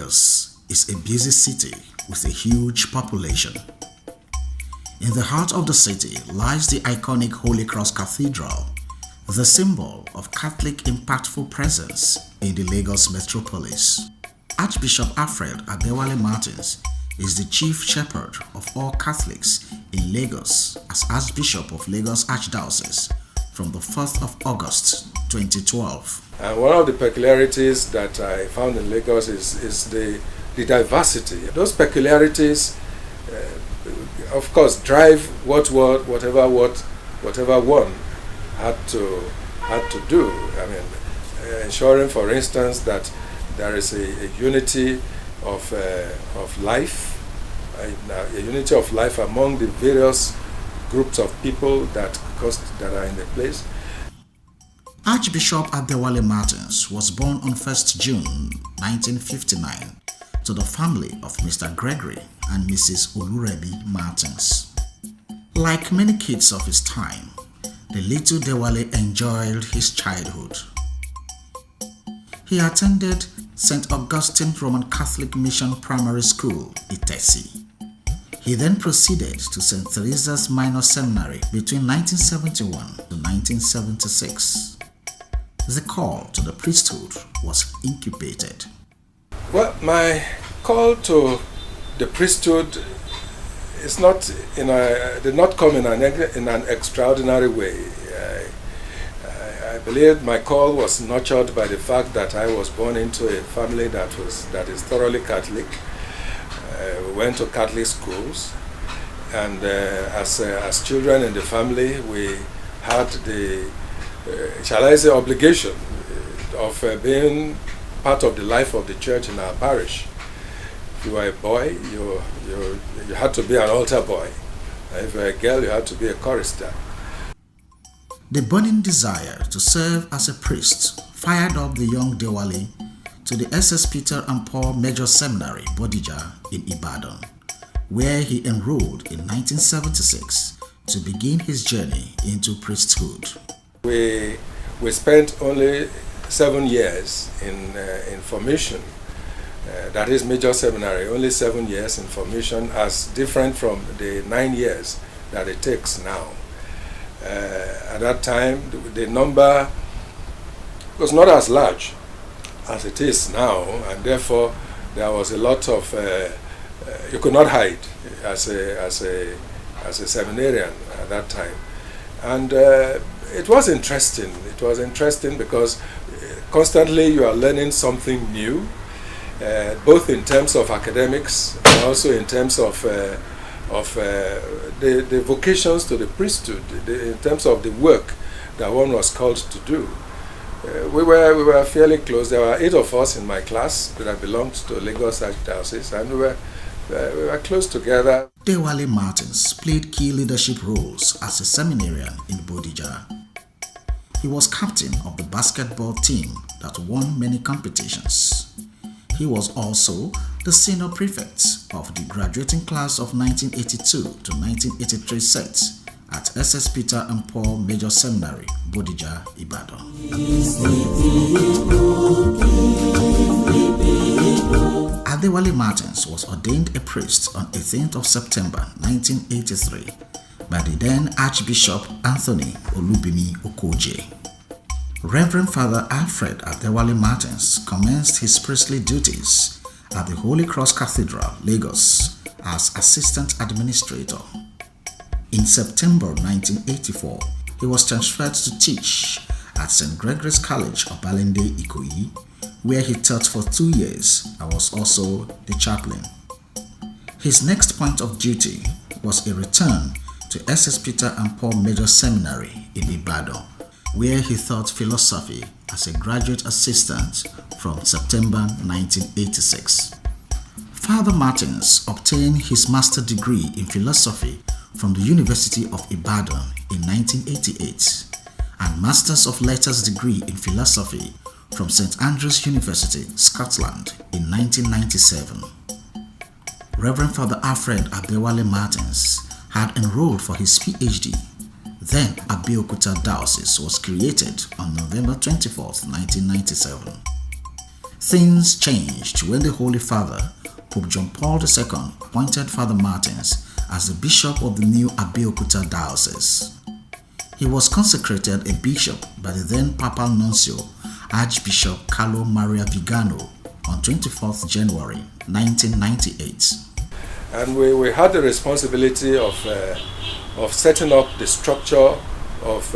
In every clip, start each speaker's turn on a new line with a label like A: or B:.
A: Lagos is a busy city with a huge population. In the heart of the city lies the iconic Holy Cross Cathedral, the symbol of Catholic impactful presence in the Lagos metropolis. Archbishop Alfred Adewale Martins is the chief shepherd of all Catholics in Lagos as Archbishop of Lagos Archdiocese from the 1st of August 2012.
B: And one of the peculiarities that I found in Lagos is the diversity. Those peculiarities, of course, drive whatever one had to do. I mean, ensuring, for instance, that there is a unity of life, a unity of life among the various groups of people that are in the place.
A: Archbishop Adewale Martins was born on 1st June 1959 to the family of Mr. Gregory and Mrs. Olurebi Martins. Like many kids of his time, the little Dewale enjoyed his childhood. He attended St. Augustine Roman Catholic Mission Primary School, Itesi. He then proceeded to St. Teresa's Minor Seminary between 1971 to 1976. The call to the priesthood was incubated.
B: Well, my call to the priesthood did not come in an extraordinary way. I believe my call was nurtured by the fact that I was born into a family that is thoroughly Catholic. We went to Catholic schools, and as children in the family, we had the obligation of being part of the life of the church in our parish. If you were a boy, you had to be an altar boy. If you were a girl, you had to be a chorister.
A: The burning desire to serve as a priest fired up the young Dewale to the SS Peter and Paul Major Seminary, Bodija, in Ibadan, where he enrolled in 1976 to begin his journey into priesthood.
B: We spent only 7 years in formation. That is Major Seminary, only 7 years in formation, as different from the 9 years that it takes now. At that time, the number was not as large as it is now, and therefore there was a lot of you could not hide as a seminarian at that time, and it was interesting. It was interesting because constantly you are learning something new, both in terms of academics and also in terms of the vocations to the priesthood, in terms of the work that one was called to do. We were fairly close. There were 8 of us in my class that belonged to Lagos Archdiocese, and we were close together.
A: Dewale Martins played key leadership roles as a seminarian in Bodija. He was captain of the basketball team that won many competitions. He was also the senior prefect of the graduating class of 1982 to 1983 set at SS Peter and Paul Major Seminary, Bodija, Ibadan. Adewale Martins was ordained a priest on 18th of September 1983 by the then Archbishop Anthony Olubimi Okoje. Reverend Father Alfred Adewale Martins commenced his priestly duties at the Holy Cross Cathedral, Lagos, as assistant administrator. In September 1984, he was transferred to teach at St. Gregory's College of Balende, Ikoyi, where he taught for 2 years and was also the chaplain. His next point of duty was a return to SS Peter and Paul Major Seminary in Ibadan, where he taught philosophy as a graduate assistant from September 1986. Father Martins obtained his master's degree in philosophy from the University of Ibadan in 1988 and Masters of Letters degree in philosophy from St. Andrews University, Scotland in 1997. Reverend Father Alfred Adewale Martins had enrolled for his PhD. Then Abeokuta Diocese was created on November 24, 1997. Things changed when the Holy Father, Pope John Paul II, appointed Father Martins as the bishop of the new Abeokuta diocese. He was consecrated a bishop by the then Papal Nuncio, Archbishop Carlo Maria Vigano, on 24th January 1998.
B: And we had the responsibility of setting up the structure of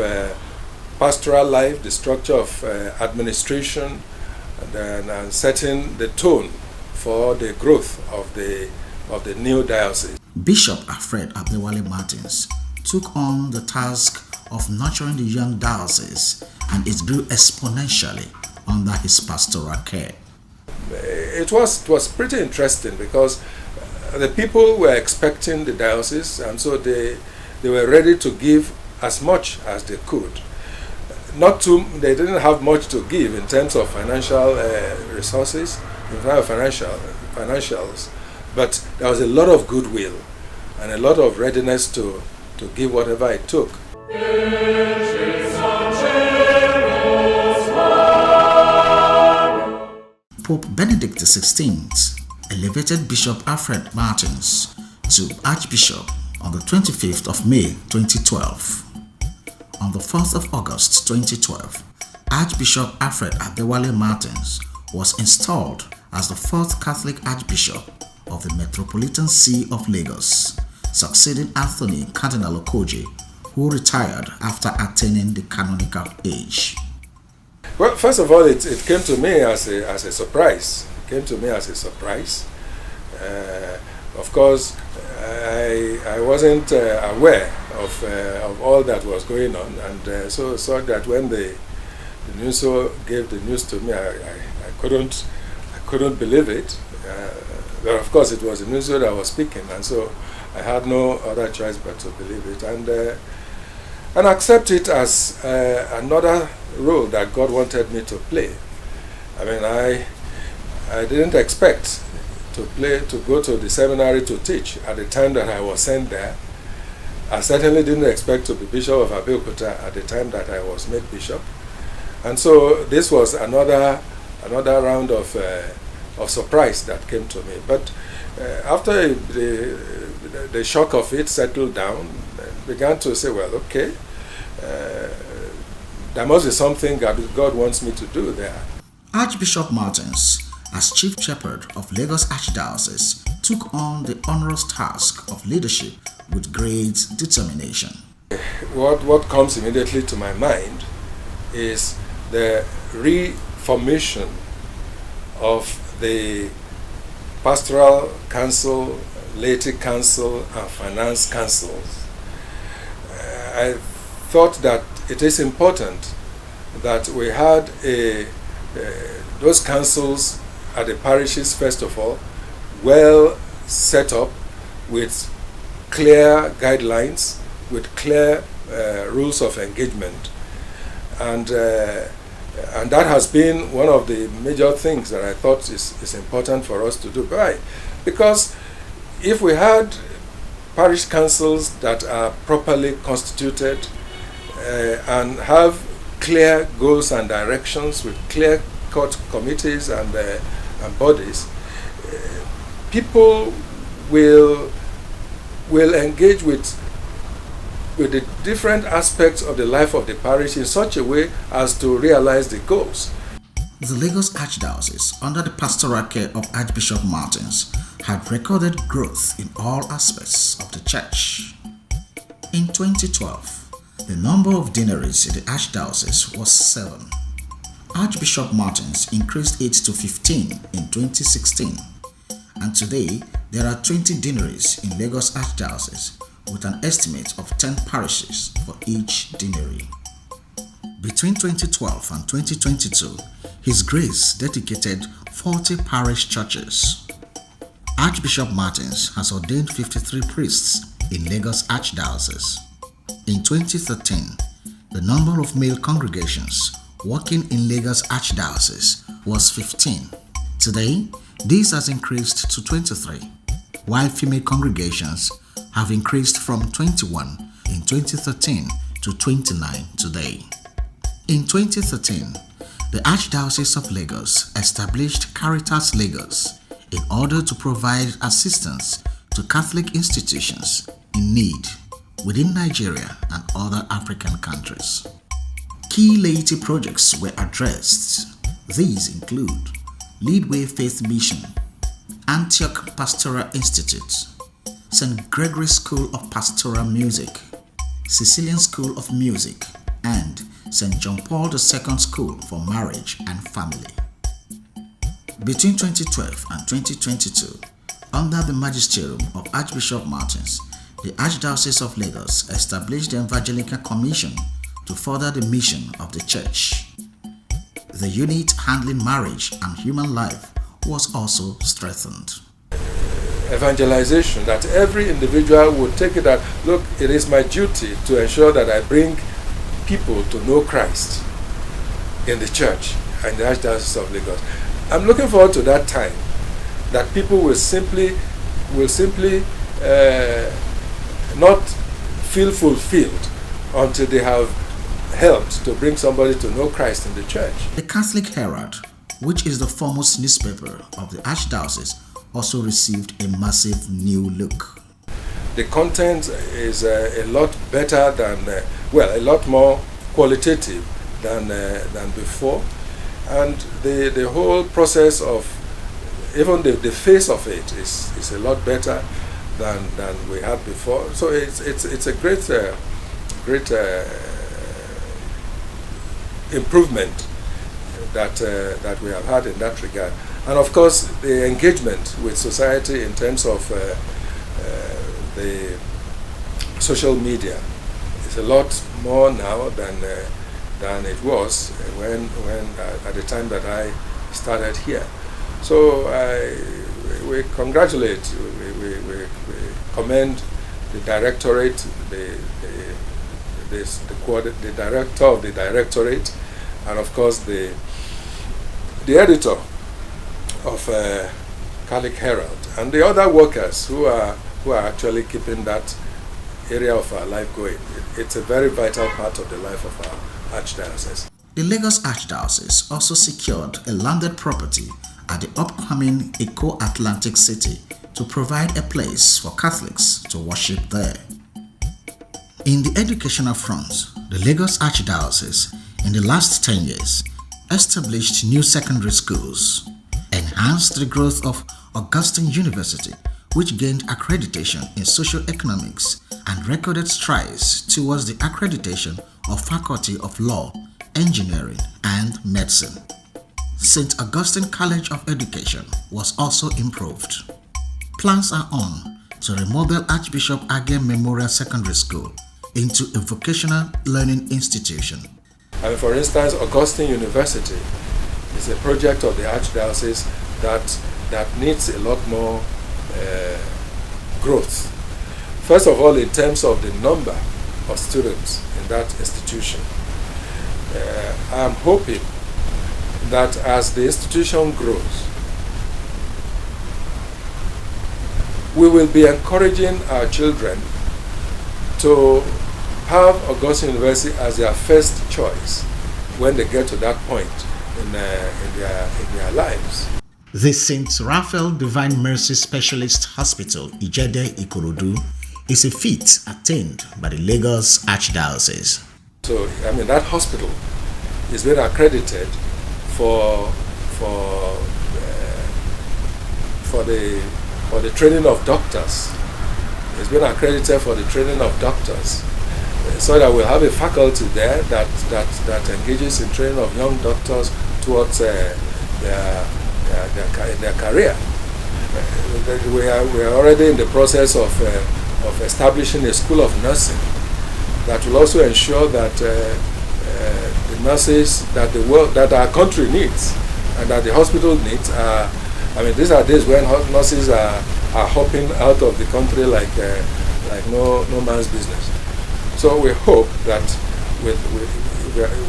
B: pastoral life, the structure of administration, and setting the tone for the growth of the new diocese.
A: Bishop Alfred Adewale Martins took on the task of nurturing the young diocese, and it grew exponentially under his pastoral care.
B: It was pretty interesting because the people were expecting the diocese, and so they were ready to give as much as they could. They didn't have much to give in terms of financial resources, in terms of financials, but there was a lot of goodwill and a lot of readiness to give whatever it took.
A: Pope Benedict XVI elevated Bishop Alfred Martins to Archbishop on the 25th of May 2012. On the 4th of August 2012, Archbishop Alfred Adewale Martins was installed as the 4th Catholic Archbishop of the Metropolitan See of Lagos, succeeding Anthony Cardinal Okoje, who retired after attaining the canonical age.
B: Well, first of all, it came to me as a surprise. It came to me as a surprise. Of course, I wasn't aware of all that was going on, and so that when the nuncio gave the news to me, I couldn't believe it. But of course, it was the nuncio that was speaking, and so I had no other choice but to believe it and accept it as another role that God wanted me to play. I mean, I didn't expect to go to the seminary to teach at the time that I was sent there. I certainly didn't expect to be Bishop of Abeokuta at the time that I was made bishop. And so this was another round of surprise that came to me. But after the shock of it settled down, I began to say, well, okay, there must be something God wants me to do there.
A: Archbishop Martins, as Chief Shepherd of Lagos Archdiocese, took on the onerous task of leadership with great determination.
B: What comes immediately to my mind is the reformation of the Pastoral Council, Laity Council, and Finance Councils. I thought that it is important that we had those councils at the parishes, first of all, well set up with clear guidelines, with clear rules of engagement. And that has been one of the major things that I thought is important for us to do. Why? Because if we had parish councils that are properly constituted and have clear goals and directions with clear-cut committees and bodies, people will engage with the different aspects of the life of the parish in such a way as to realize the goals.
A: The Lagos Archdiocese, under the pastoral care of Archbishop Martins, had recorded growth in all aspects of the church. In 2012, the number of deaneries in the Archdiocese was 7. Archbishop Martins increased it to 15 in 2016, and today there are 20 deaneries in Lagos Archdiocese, with an estimate of 10 parishes for each deanery. Between 2012 and 2022, His Grace dedicated 40 parish churches. Archbishop Martins has ordained 53 priests in Lagos Archdiocese. In 2013, the number of male congregations working in Lagos Archdiocese was 15. Today, this has increased to 23, while female congregations have increased from 21 in 2013 to 29 today. In 2013, The Archdiocese of Lagos established Caritas Lagos in order to provide assistance to Catholic institutions in need within Nigeria and other African countries. Key laity projects were addressed. These include Leadway Faith Mission, Antioch Pastoral Institute, St. Gregory School of Pastoral Music, Sicilian School of Music, and St. John Paul II School for Marriage and Family. Between 2012 and 2022, under the magisterium of Archbishop Martins, the Archdiocese of Lagos established the Evangelical Commission to further the mission of the Church. The unit handling marriage and human life was also strengthened.
B: Evangelization, that every individual would take it that, look, it is my duty to ensure that I bring people to know Christ in the Church and the Archdiocese of Lagos. I'm looking forward to that time that people will simply not feel fulfilled until they have helped to bring somebody to know Christ in the Church.
A: The Catholic Herald, which is the foremost newspaper of the Archdiocese, also received a massive new look.
B: The content is a lot better than, a lot more qualitative than before, and the whole process of, even the face of it is a lot better than we had before. So it's a great improvement that we have had in that regard. And of course, the engagement with society in terms of the social media is a lot more now than it was when at the time that I started here. So we congratulate, we commend the directorate, the director of the directorate, and of course the editor of Catholic Herald, and the other workers who are actually keeping that area of our life going. It's a very vital part of the life of our Archdiocese.
A: The Lagos Archdiocese also secured a landed property at the upcoming Eco-Atlantic City to provide a place for Catholics to worship there. In the educational front, the Lagos Archdiocese in the last 10 years established new secondary schools, enhanced the growth of Augustine University, which gained accreditation in socio-economics, and recorded strides towards the accreditation of Faculty of Law, Engineering, and Medicine. St. Augustine College of Education was also improved. Plans are on to remodel Archbishop Adewale Memorial Secondary School into a vocational learning institution.
B: And for instance, Augustine University is a project of the Archdiocese that needs a lot more growth. First of all, in terms of the number of students in that institution. I'm hoping that as the institution grows, we will be encouraging our children to have Augustine University as their first choice when they get to that point in their lives.
A: The St. Raphael Divine Mercy Specialist Hospital, Ijede, Ikorodu, is a feat attained by the Lagos Archdiocese.
B: So, that hospital is being accredited for the training of doctors. It's been accredited for the training of doctors, so that we'll have a faculty there that engages in training of young doctors towards their career. We are already in the process of establishing a school of nursing that will also ensure that the nurses that our country needs and that the hospital needs are. These are days when nurses are hopping out of the country like no man's business. So we hope that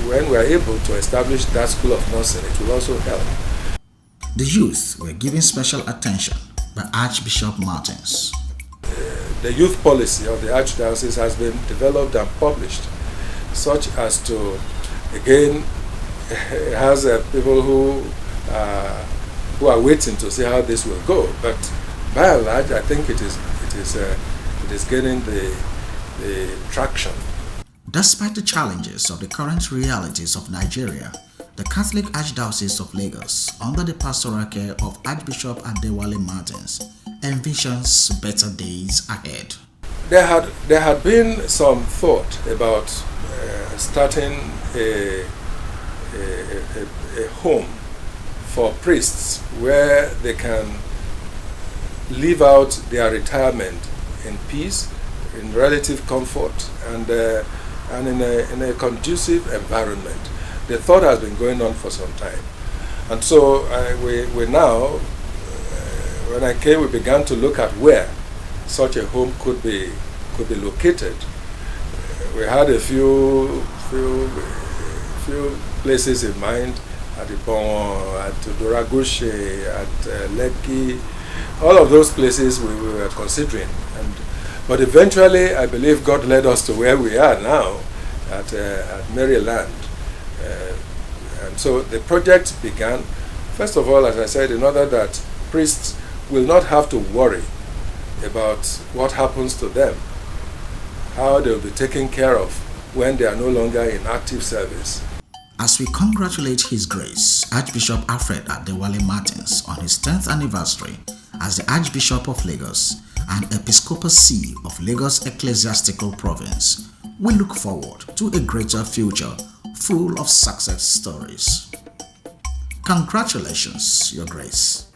B: when we are able to establish that school of nursing, it will also help.
A: The youth were given special attention by Archbishop Martins.
B: The youth policy of the Archdiocese has been developed and published, such as to, again, it has people who are waiting to see how this will go. But by and large, I think it is gaining the traction.
A: Despite the challenges of the current realities of Nigeria, the Catholic Archdiocese of Lagos, under the pastoral care of Archbishop Adewale Martins, envisions better days ahead.
B: There had been some thought about starting a home for priests where they can live out their retirement in peace, in relative comfort, and in a conducive environment. The thought has been going on for some time, and so we now, when I came, we began to look at where such a home could be located. We had a few places in mind, at Ibon, at Doragoshe, at Lekki. All of those places we were considering, but eventually I believe God led us to where we are now, at Maryland. And so the project began, first of all, as I said, in order that priests will not have to worry about what happens to them, how they will be taken care of when they are no longer in active service.
A: As we congratulate His Grace, Archbishop Alfred Adewale Martins, on his 10th anniversary as the Archbishop of Lagos and Episcopal See of Lagos Ecclesiastical Province, we look forward to a greater future full of success stories. Congratulations, Your Grace.